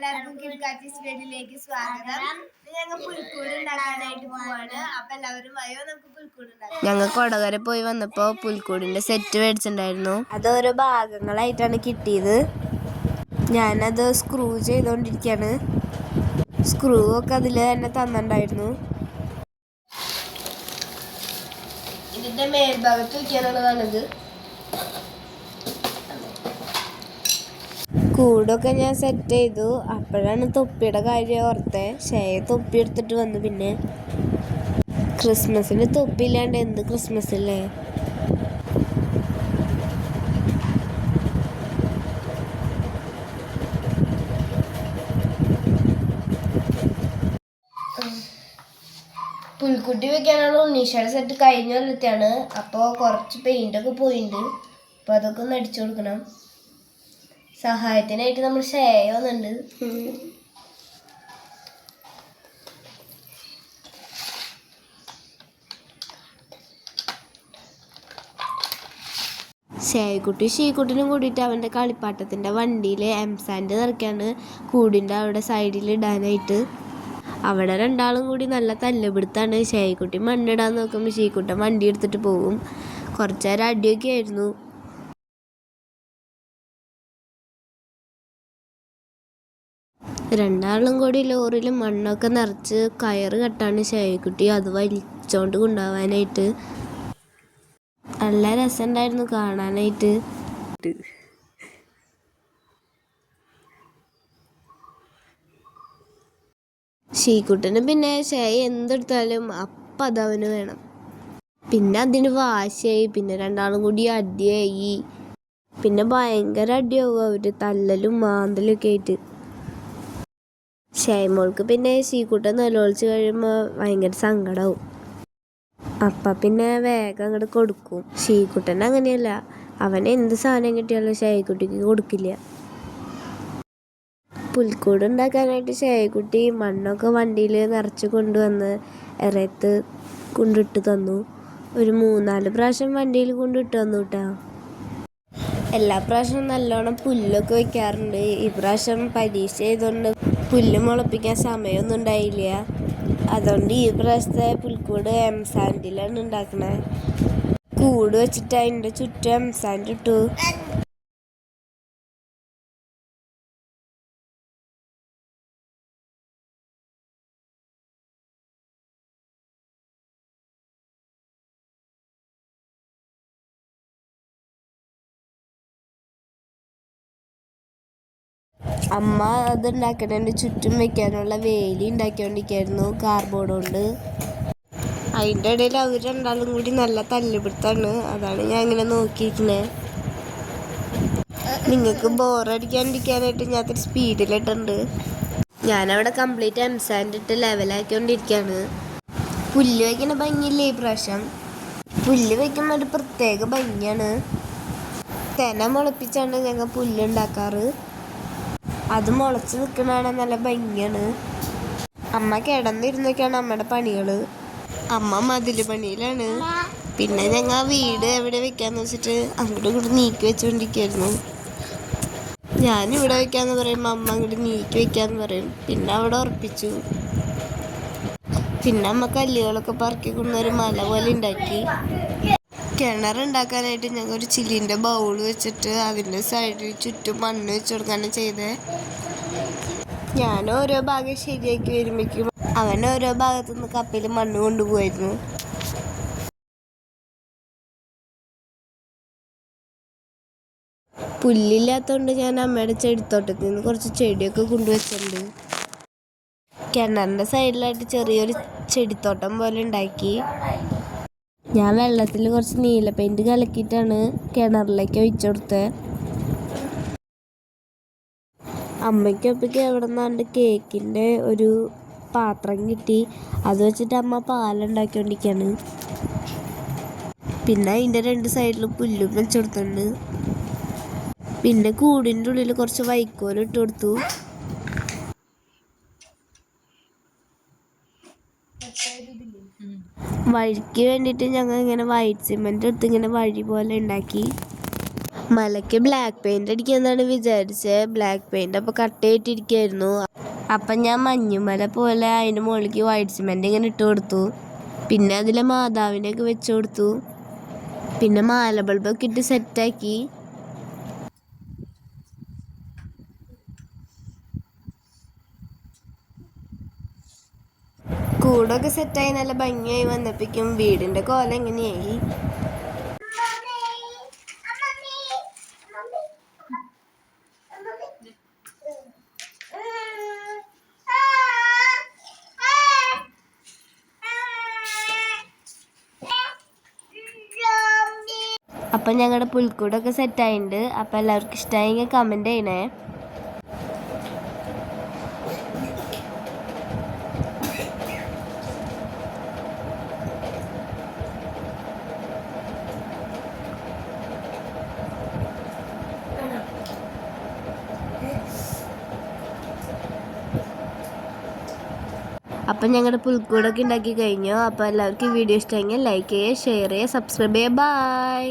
എല്ലാവർക്കും കിഡ്കാറ്റിസ് വീട്ടിലേക്ക് സ്വാഗതം. ഞങ്ങൾ പുൽക്കൂട് ഉണ്ടാക്കാനായിട്ട് പോവാണ്. അപ്പൊ എല്ലാവരും വയോ, നമുക്ക് പുൽക്കൂട് ഉണ്ടാക്കാം. ഞങ്ങൾ കൊടകര പോയി വന്നപ്പോ പുൽക്കൂടിന്റെ സെറ്റ് മേടിച്ചിട്ടുണ്ടായിരുന്നു. അത് ഓരോ ഭാഗങ്ങളായിട്ടാണ് കിട്ടിയത്. ഞാനത് സ്ക്രൂ ചെയ്തോണ്ടിരിക്കാണ്. സ്ക്രൂ ഒക്കെ അതില് തന്നെ തന്നിട്ടുണ്ടായിരുന്നു. ഇതിന്റെ മേൽഭാഗത്ത് വയ്ക്കാനുള്ളതാണിത്. കൂടൊക്കെ ഞാൻ സെറ്റ് ചെയ്തു. അപ്പോഴാണ് തൊപ്പിയുടെ കാര്യം ഓർത്തെ. തൊപ്പി എടുത്തിട്ട് വന്നു. പിന്നെ ക്രിസ്മസിന് തൊപ്പി ഇല്ലാണ്ട് എന്ത് ക്രിസ്മസ് അല്ലേ. പുൽക്കുട്ടി വെക്കാനുള്ള ഉണ്ണീഷയുടെ സെറ്റ് കഴിഞ്ഞ കൊല്ലത്തെയാണ്. അപ്പോൾ കുറച്ച് പെയിൻ്റൊക്കെ പോയിട്ടുണ്ട്. അപ്പോൾ അതൊക്കെ ഒന്ന് അടിച്ചു കൊടുക്കണം. സഹായത്തിനായിട്ട് നമ്മൾ വന്നിട്ടുണ്ട്. ഷീക്കുട്ടിനും കൂടിയിട്ട് അവൻ്റെ കളിപ്പാട്ടത്തിൻ്റെ വണ്ടിയിൽ എംസാൻഡ് നിറയ്ക്കാണ് കൂടിൻ്റെ അവിടെ സൈഡിൽ ഇടാനായിട്ട്. അവിടെ രണ്ടാളും കൂടി നല്ല തല്ലുപിടുത്താണ്. ഷേക്കുട്ടി മണ്ണിടാൻ നോക്കുമ്പോൾ ഷീക്കുട്ടൻ വണ്ടി എടുത്തിട്ട് പോകും. കുറച്ച് നേരം അടിയൊക്കെ ആയിരുന്നു. രണ്ടാളും കൂടി ലോറിയിൽ മണ്ണൊക്കെ നിറച്ച് കയറ് കെട്ടാണ് ഷേക്കുട്ടി. അത് വലിച്ചോണ്ട് കൊണ്ടുപോകാനായിട്ട്. നല്ല രസമുണ്ടായിരുന്നു കാണാനായിട്ട്. ഷീക്കുട്ടന് പിന്നെ എന്തെടുത്താലും അപ്പം അതവന് വേണം. പിന്നെ അതിന് വാശിയായി. പിന്നെ രണ്ടാളും കൂടി അടിയായി. പിന്നെ ഭയങ്കര അടിയാവും അവര്, തല്ലലും മാന്തലും ഒക്കെ ആയിട്ട്. ഷേമോൾക്ക് പിന്നെ ഷീക്കുട്ടൻ നിലവിളിച്ച് കഴിയുമ്പോൾ ഭയങ്കര സങ്കടമാവും. അപ്പം പിന്നെ വേഗം അങ്ങോട്ട് കൊടുക്കും. ഷീക്കുട്ടൻ അങ്ങനെയല്ല, അവൻ എന്ത് സാധനം കിട്ടിയാലും ഷേക്കുട്ടിക്ക് കൊടുക്കില്ല. പുൽക്കൂട് ഉണ്ടാക്കാനായിട്ട് ഷേക്കുട്ടി മണ്ണൊക്കെ വണ്ടിയിൽ നിറച്ച് കൊണ്ടുവന്ന് ഇറയത്ത് കൊണ്ടിട്ട് തന്നു. ഒരു 3-4 പ്രാവശ്യം വണ്ടിയിൽ കൊണ്ടിട്ട് തന്നു കേട്ടോ. എല്ലാ പ്രാവശ്യവും നല്ലോണം പുല്ലൊക്കെ വെക്കാറുണ്ട്. ഈ പ്രാവശ്യം പരീക്ഷ ചെയ്തുകൊണ്ട് പുല്ല് മുളപ്പിക്കാൻ സമയമൊന്നും ഉണ്ടായില്ല. അതുകൊണ്ട് ഈ പ്രാവശ്യത്തെ പുൽക്കൂട് എംസാൻഡിലാണ് ഉണ്ടാക്കണേ. കൂട് വെച്ചിട്ട് അതിൻ്റെ ചുറ്റും എംസാൻഡ് ഇട്ടു. അമ്മ അത് ഉണ്ടാക്കണതിൻ്റെ ചുറ്റും വെക്കാനുള്ള വേലി ഉണ്ടാക്കിക്കൊണ്ടിരിക്കുകയായിരുന്നു കാർഡ്ബോർഡ് കൊണ്ട്. അതിൻ്റെ ഇടയിൽ അവർ രണ്ടാളും കൂടി നല്ല തല്ലുപിടുത്താണ്. അതാണ് ഞാൻ ഇങ്ങനെ നോക്കിയിരിക്കുന്നത്. നിങ്ങൾക്ക് ബോറടിക്കാണ്ടിരിക്കാനായിട്ട് ഞാൻ അത്ര സ്പീഡിലിട്ടുണ്ട്. ഞാനവിടെ കംപ്ലീറ്റ് എംസാൻഡ് ഇട്ട് ലെവലാക്കിക്കൊണ്ടിരിക്കുകയാണ്. പുല്ല് വയ്ക്കുന്ന ഭംഗിയില്ലേ ഈ പ്രാവശ്യം. പുല്ല് വയ്ക്കുമ്പോൾ ഒരു പ്രത്യേക ഭംഗിയാണ്. തെന മുളപ്പിച്ചാണ് ഞങ്ങൾ പുല്ലുണ്ടാക്കാറ്. അത് മുളച്ച് നിൽക്കണതാണ് നല്ല ഭംഗിയാണ്. അമ്മ കിടന്നിരുന്നൊക്കെയാണ് അമ്മയുടെ പണികൾ. അമ്മ മതിൽ പണിയിലാണ്. പിന്നെ ഞങ്ങൾ വീട് എവിടെ വെക്കാന്ന് വെച്ചിട്ട് അങ്ങോട്ടും ഇങ്ങോട്ട് നീക്കി വെച്ചുകൊണ്ടിരിക്കുകയായിരുന്നു. ഞാനിവിടെ വെക്കാന്ന് പറയുമ്പോൾ അമ്മ അങ്ങോട്ട് നീക്കി വെക്കാന്ന് പറയും. പിന്നെ അവിടെ ഉറപ്പിച്ചു. പിന്നെ അമ്മ കല്ലുകളൊക്കെ പറക്കി കൊണ്ടൊരു മല പോലെ ഉണ്ടാക്കി. കിണറുണ്ടാക്കാനായിട്ട് ഞങ്ങൾ ഒരു ചില്ലിൻ്റെ ബൗൾ വെച്ചിട്ട് അതിൻ്റെ സൈഡിൽ ചുറ്റും മണ്ണ് വെച്ച് കൊടുക്കാണ് ചെയ്തത്. ഞാൻ ഓരോ ഭാഗം ശരിയാക്കി വരുമ്പോഴേക്കും അവൻ ഓരോ ഭാഗത്തുനിന്ന് കപ്പയിൽ മണ്ണ് കൊണ്ടുപോയിരുന്നു. പുല്ലില്ലാത്തതുകൊണ്ട് ഞാൻ അമ്മയുടെ ചെടിത്തോട്ടത്തിൽ നിന്ന് കുറച്ച് ചെടിയൊക്കെ കൊണ്ടുവച്ചിട്ടുണ്ട്. കിണറിൻ്റെ സൈഡിലായിട്ട് ചെറിയൊരു ചെടിത്തോട്ടം പോലെ ഉണ്ടാക്കി. ഞാൻ വെള്ളത്തിൽ കുറച്ച് നീല പെയിൻറ് കലക്കിയിട്ടാണ് കിണറിലേക്ക് ഒഴിച്ചു കൊടുത്തത്. അമ്മയ്ക്കൊപ്പയ്ക്ക് എവിടെ നിന്നാണ്ട് കേക്കിൻ്റെ ഒരു പാത്രം കിട്ടി. അത് വെച്ചിട്ട് അമ്മ പാലുണ്ടാക്കിക്കൊണ്ടിരിക്കുകയാണ്. പിന്നെ അതിൻ്റെ 2 സൈഡിലും പുല്ലും വെച്ച് കൊടുത്തിട്ടുണ്ട്. പിന്നെ കൂടിൻ്റെ ഉള്ളിൽ കുറച്ച് വൈക്കോലും ഇട്ട് കൊടുത്തു. വഴിക്ക് വേണ്ടിയിട്ട് ഞങ്ങൾ ഇങ്ങനെ വൈറ്റ് സിമെൻ്റ് എടുത്ത് ഇങ്ങനെ വഴി പോലെ ഉണ്ടാക്കി. മലയ്ക്ക് ബ്ലാക്ക് പെയിന്റ് അടിക്കാന്നാണ് വിചാരിച്ചത്. ബ്ലാക്ക് പെയിന്റ് അപ്പോൾ കട്ടയിട്ടിരിക്കുകയായിരുന്നു. അപ്പം ഞാൻ മഞ്ഞുമല പോലെ അതിൻ്റെ മുകളിലേക്ക് വൈറ്റ് സിമെന്റ് ഇങ്ങനെ ഇട്ട് കൊടുത്തു. പിന്നെ അതിൽ മാതാവിനെയൊക്കെ വെച്ച് കൊടുത്തു. പിന്നെ മാല ബൾബൊക്കെ ഇട്ട് സെറ്റാക്കി. കൂടൊക്കെ സെറ്റായി നല്ല ഭംഗിയായി വന്നപ്പോഴേക്കും വീടിൻ്റെ കോലം എങ്ങനെയായി. അപ്പം ഞങ്ങളുടെ പുൽക്കൂടൊക്കെ സെറ്റായിട്ടുണ്ട്. അപ്പം എല്ലാവർക്കും ഇഷ്ടമായെങ്കിൽ കമൻറ്റ് ചെയ്യണേ. അപ്പം ഞങ്ങളുടെ പുൽക്കൂടൊക്കെ ഉണ്ടാക്കി കഴിഞ്ഞു. അപ്പോൾ എല്ലാവർക്കും ഈ വീഡിയോ ഇഷ്ടമെങ്കിൽ ലൈക്ക് ചെയ്യുക, ഷെയർ ചെയ്യുക, സബ്സ്ക്രൈബ് ചെയ്യുക. ബൈ.